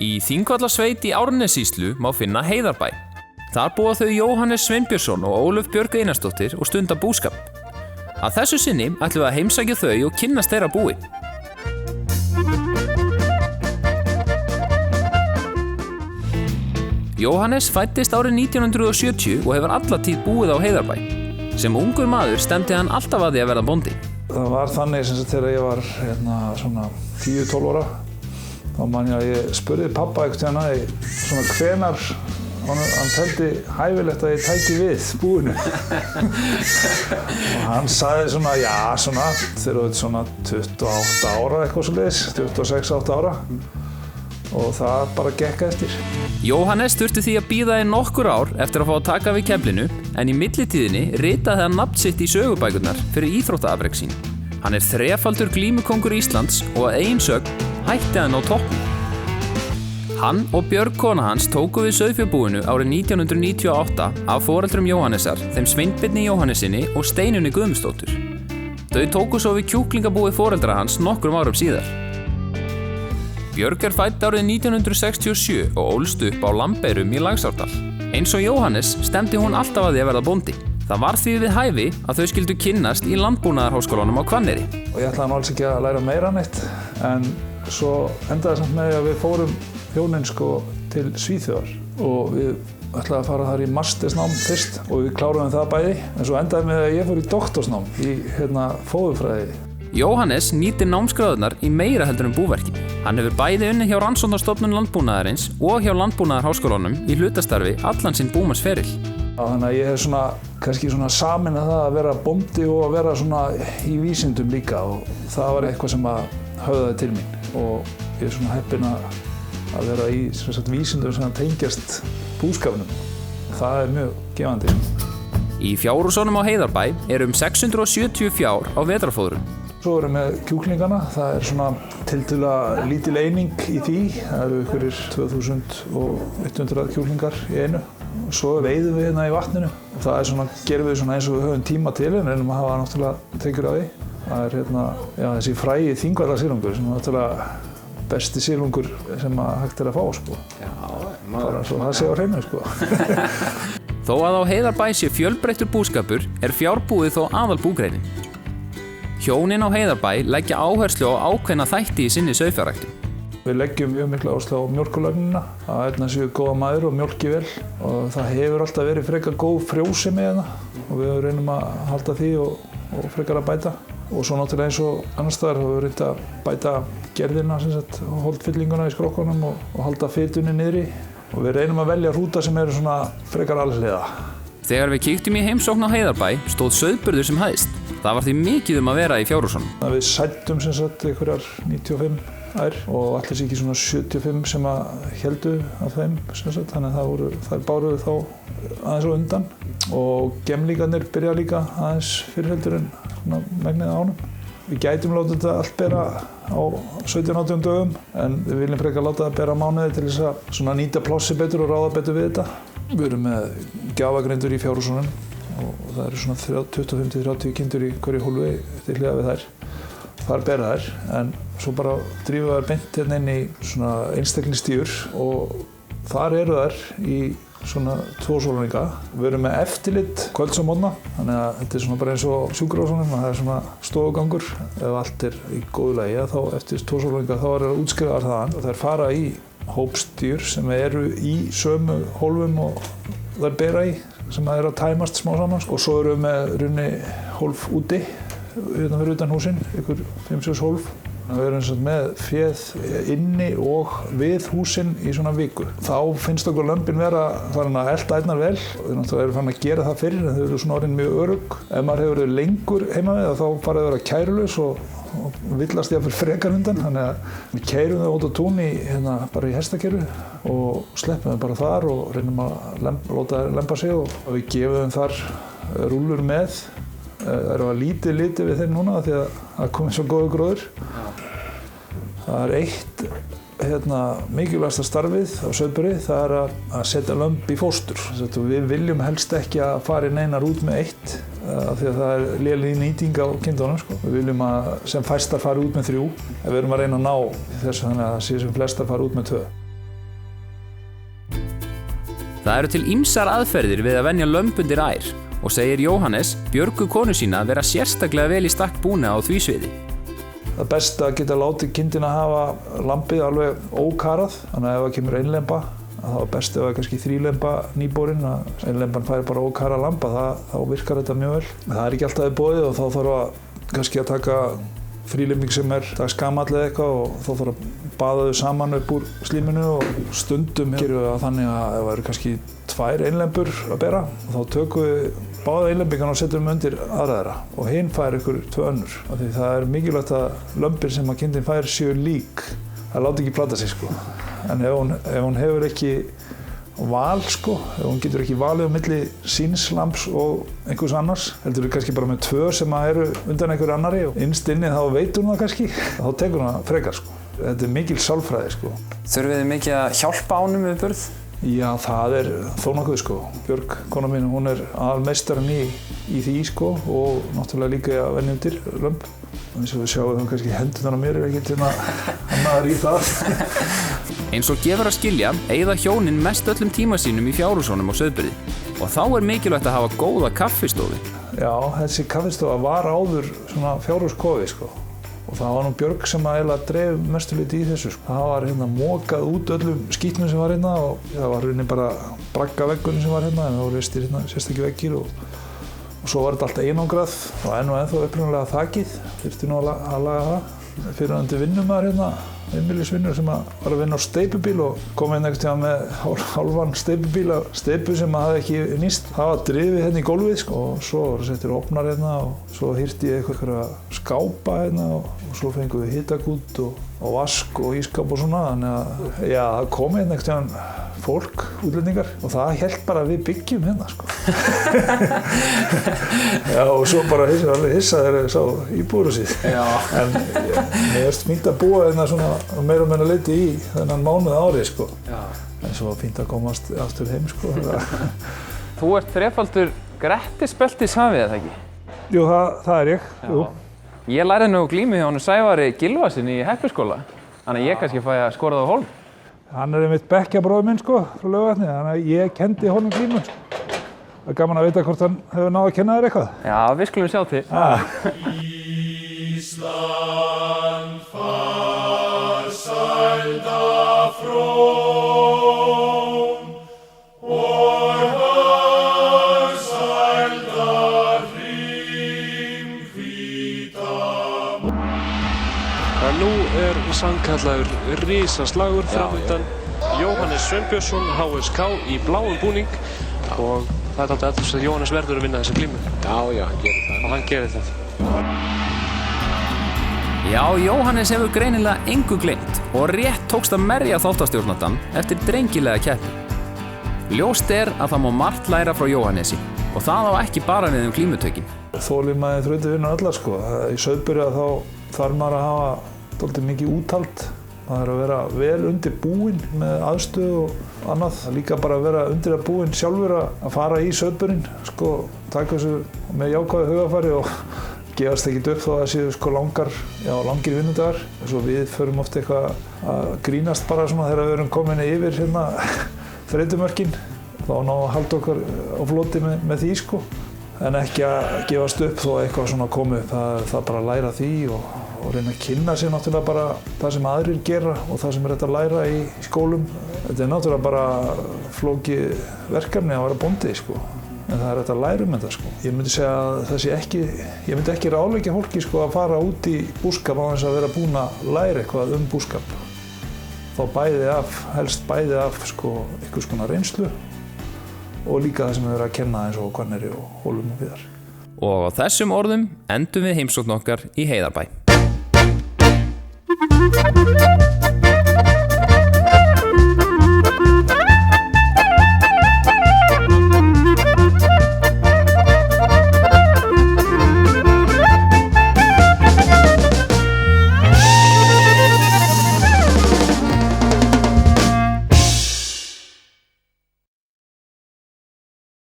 Í Þingvallasveit í Árnessýslu má finna Heiðarbæ. Þar búa þau Jóhannes Sveinbjörnsson og Ólöf Björg Einarsdóttir og stunda búskap. Að þessu sinni ætlum við að heimsækja þau og kynnast þeirra búi. Jóhannes fæddist árið 1970 og hefur alla tíð búið á Heiðarbæ. Sem ungur maður stemdi hann alltaf að því að verða bóndi. Það var þannig sem þegar ég var svona 10-12 ára. Þá man ég að ég spurði pappa einhvern veginn svona hvenar hann teldi hæfilegt að ég tæki við búinu. Og hann sagði svona, já, svona, þegar þú ert svona 28 ára eitthvað svoleiðis, 26-28 ára. Og það bara gekk eftir. Jóhannes þurfti því að bíða í nokkur ár eftir að fá að taka við keflinu, en í millitíðinni ritaði hann nafn sitt í sögubækurnar fyrir íþróttaafrek sín. Hann er þrefaldur glímukóngur Íslands og að eigin sögn hætti hann á toppnum. Hann og Björg kona hans tóku við sauðfjárbúinu árið 1998 af foreldrum Jóhannesar, þeim Sveinbirni Jóhannesinni og Steinunni Guðmundsdóttur. Þau tóku svo við kjúklingabúi foreldra hans nokkrum árum síðar. Björg er fædd árið 1967 og ólst upp á Lambeyrum í Laxárdal. Eins og Jóhannes stemdi hún alltaf að því að verða bóndi. Það var því við hæfi að þau skyldu kynnast í Landbúnaðarháskólanum á Hvanneyri. Og ég ætlaði nú alls ekki að læra meira neitt, en svo endaði samt með að við fórum hjónin til Svíþjóðar og við ætlaði að fara þar í mastersnám fyrst og við kláruðum það bæði, en svo endaði með að ég fór í doktorsnám í fóðurfræði. Jóhannes nýtir námsgráðurnar í meira heldur en búverki. Hann hefur bæði unnið hjá Rannsóknarstofnun Landbúnaðarins og hjá Landbúnaðarháskólanum í hlutastarfi allan sinn búmannsferil. Þannig að ég hef kannski sameinað það að vera bóndi og að vera í vísindum líka, og það var eitthvað sem að höfðaði til mín, og ég er heppinn að vera í vísindum sem tengjast búskapnum. Það er mjög gefandi. Í fjárhúsunum á Heiðarbæ eru 670 fjár á vetrarfóðrum. Svo erum við kjúklingana. Það er tiltölulega lítil eining í því. Það eru einhverjir 2100 kjúklingar í einu. Svo veiðum við hérna í vatninu. Og það gerum við eins og við höfum tíma til, en reynum að hafa náttúrulega tekjur á því. Það er þessi frægi Þingvallasilungur sem er náttúrulega besti silungur sem hægt er að fá. Já, bara svo það sé á hreinu. Þó að á Heiðarbæ sé fjölbreyttur búskapur er fjárbúið þó aðalbúgreinin. Hjónin á Heiðarbæ leggja áherslu á ákveðna þætti í sinni sauðfjárræktun. Við leggjum mjög mikla áherslu á mjólkurlögnina, að séu góða mæður og mjólki vel, og það hefur alltaf verið frekar góð frjósemi hérna og við reynum að halda því og frekar að bæta. Og svo náttúrulega eins og annars staðar höfum við reynt að bæta gerðina, holdfyllinguna í skrókkunum og halda fitunni niðri. Og við reynum að velja hrúta sem eru frekar alhliða. Þegar við kíktum í heimsókn á Heiðarbæ stóð sauðburður sem hæst. Það var því mikið að vera í fjárhúsunum. Við sættum einhverjar 95 ær og allir sé ekki 75 sem héldu af þeim. Þannig að þær báruðu þá aðeins á undan. Og gemlíkarnir byrja líka aðeins fyrir heldur en megnið á honum. Við gætum látið þetta allt bera á 17-18 dögum, en við viljum frekar láta það bera mánuði til þess að nýta plássi betur og ráða betur við þetta. Við erum með gjafagrindur í fjárhúsunum og það eru 25-30 kindur í hverju hólfi til hliðar við þær. Þar bera þær, en svo bara drífum við þær beint hérna inn í einstaklingsstýr og þar eru þær í 2 sólarhringa. Við erum með eftirlit kvölds og morgna, þannig að þetta er bara eins og sjúkrahúsunum, það er stofugangur. Ef allt er í góðu lagi, þá eftir 2 sólarhringa þá er það útskrifaðar þaðan. Þær fara í hópstýr sem eru í sömu hólfum og þær bera í, sem er að tæmast smá saman. Og svo erum við með hólf úti, hérna fyrir utan húsin, ykkur 5-6 hólf. Við erum með féð inni og við húsin í viku. Þá finnst okkur lömbin vera farin að elta ærnar vel. Við erum farin að gera það fyrir, en þau eru orðin mjög örugg. Ef maður hefur verið lengur heima við, þá farið að vera kærulaus og villast jafnvel frekar undan. Þannig að við keyrum þau út á tún bara í hestakerru og sleppum þau bara þar og reynum að láta þær lemba sig, og við gefum þeim þar rúllur með. Það eru að lítið við þeim núna því að það komið svo góður gróður. Það er eitt mikilvægasta starfið á sauðburði, það er að setja lömb í fóstur. Við viljum helst ekki að fara neinar út með eitt, af því að það er léleg nýting á kindunum. Við viljum að sem fæstar fari út með 3, en við erum að reyna að ná þessu þannig að það sé sem flestar fari út með 2. Það eru til ýmsar aðferðir við að venja lömb undir ær og segir Jóhannes Björgu konu sína vera sérstaklega vel í stakk búna á því sviði. Það er best að geta látið kindina hafa lambið alveg ókarað, þannig að ef það kemur einlemba, þá er best ef það er kannski þrílemba nýborinn, að einlemban fær bara ókarað lamba, þá virkar þetta mjög vel. Það er ekki alltaf í boði og þá þarf að kannski að taka frílembing sem er dagsgamall eða eitthvað og þá þarf að baða þau saman upp úr slíminu og stundum gerum við það þannig að ef það eru kannski 2 einlembur að bera þá tökum við báða einlembingarna og setjum undir aðra þeirra og hinn fær ykkur 2 önnur. Því það er mikilvægt að lömbin sem að kindin fær séu lík. Það láti ekki plata sig sko. En ef hún hefur ekki val sko, ef hún getur ekki valið á milli síns lambs og einhvers annars, heldur við kannski bara með 2 sem eru undan einhver annari og innst inni þá veit hún það kannski, þá tekur hún það frekar sko. Þetta er mikil sálfræði sko. Þurfið þið mikið að hjálpa ánum við burð? Já, það er þó nokkuð sko. Björg, kona mín, hún er aðalmeistarinn í því sko og náttúrulega líka að venja undir lömb. Eins og við sjáum þá kannski hendurnar á mér er ekki til annaðar í það. Eins og gefur að skilja eyða hjónin mest öllum tíma sínum í fjárhúsunum á Sauðburði og þá er mikilvægt að hafa góða kaffistofu. Já, þessi kaffistofa var áður svona fjárhúskofi sko. Og það var nú Björg sem að eiginlega dreif mestu liti í þessu sko. Það var mokað út öllum skítnum sem var hérna og það var rauninni bara braggaveggunum sem var hérna en það voru reistir hérna sérstakir veggir og svo var þetta allt einangrað og enn og ennþá upprunalega þakið. Þurfti nú að laga það. Fyrrverandi vinnumaður hérna, einbýlisvinnur sem var að vinna á steypubíl og kom inn einhvern tímann með hálfan steypubíl af steypu sem hafði ekki nýst. Það var drifið hérna í gólfið sko, og svo voru settir opnar hérna og svo hirti ég einhverja skápa hérna og svo fengum við hitakút og vask og ískáp og svona. Þannig að já, það kom hérna einhvern tímann fólk, útlendingar og það hélt bara að við byggjum hérna sko. Já, og svo bara alveg hissa þegar ég sá íbúðarhúsið. En mér finnst fínt að búa hérna svona meira og meira leyti í þennan mánuð ári sko. Já. En svo fínt að komast aftur heim sko. Þú ert þrefaldur grettisbeltishafið, eða ekki? Jú, það er ég. Jú. Ég lærði nú glímu hjá honum Sævari Gylfasyni í Heppiskóla, þannig að ég kannski fæ að skora það á hólm. Hann er einmitt bekkjabróðir minn sko, frá Laugarvatni, þannig að ég kendi honum glímu. Það er gaman að vita hvort hann hefur náð að kenna þér eitthvað. Já, við skulum sjá til. Ísland farsælda frón og harsælda hrímhvíta. Nú er sannkallaður risaslagur framundan. Jóhannes Sveinbjörnsson, HSK í bláum búning og það er alltaf eftir að Jóhannes verður að vinna þessa glímu. Já, hann gerir það. Og hann gerir það. Já, Jóhannes hefur greinilega engu gleymt og rétt tókst að merja þáttastjórnandann eftir drengilega keppni. Ljóst er að það má margt læra frá Jóhannesi og það á ekki bara við glímutökin. Þolinmæði þrautir vinna alla sko. Í Sauðburði þá þarf maður að hafa dálítið mikið úthald. Það er að vera vel undir búinn með aðstöðu og annað. Líka bara að vera undir að búinn sjálfur að fara í Sauðburðinn, sko, taka þessu með jákvæðu hugafari og gefast ekkert upp þó að það séu sko langir vinnudagar. Svo við förum oft eitthvað að grínast bara svona þegar við erum komin yfir hérna þreytumörkin. Þá ná að halda okkar á floti með því sko. En ekki að gefast upp þó að eitthvað svona komi upp. Það bara að læra því og reyna að kynna sér náttúrulega bara það sem aðrir gera og það sem er hægt að læra í skólum. Þetta er náttúrulega bara flókið verkefni að vera bóndi sko. En það er hægt að læra þetta sko. Ég myndi segja að ég myndi ekki ráðleggja fólki sko að fara út í búskap á þess að vera búin að læra eitthvað búskap. Þá helst bæði af sko einhvers konar reynslu og líka það sem við verðum að kenna eins og Hvanneyri og Hólum og víðar. Og á þessum orðum endum við heimsókn okkar í Heiðarbæ.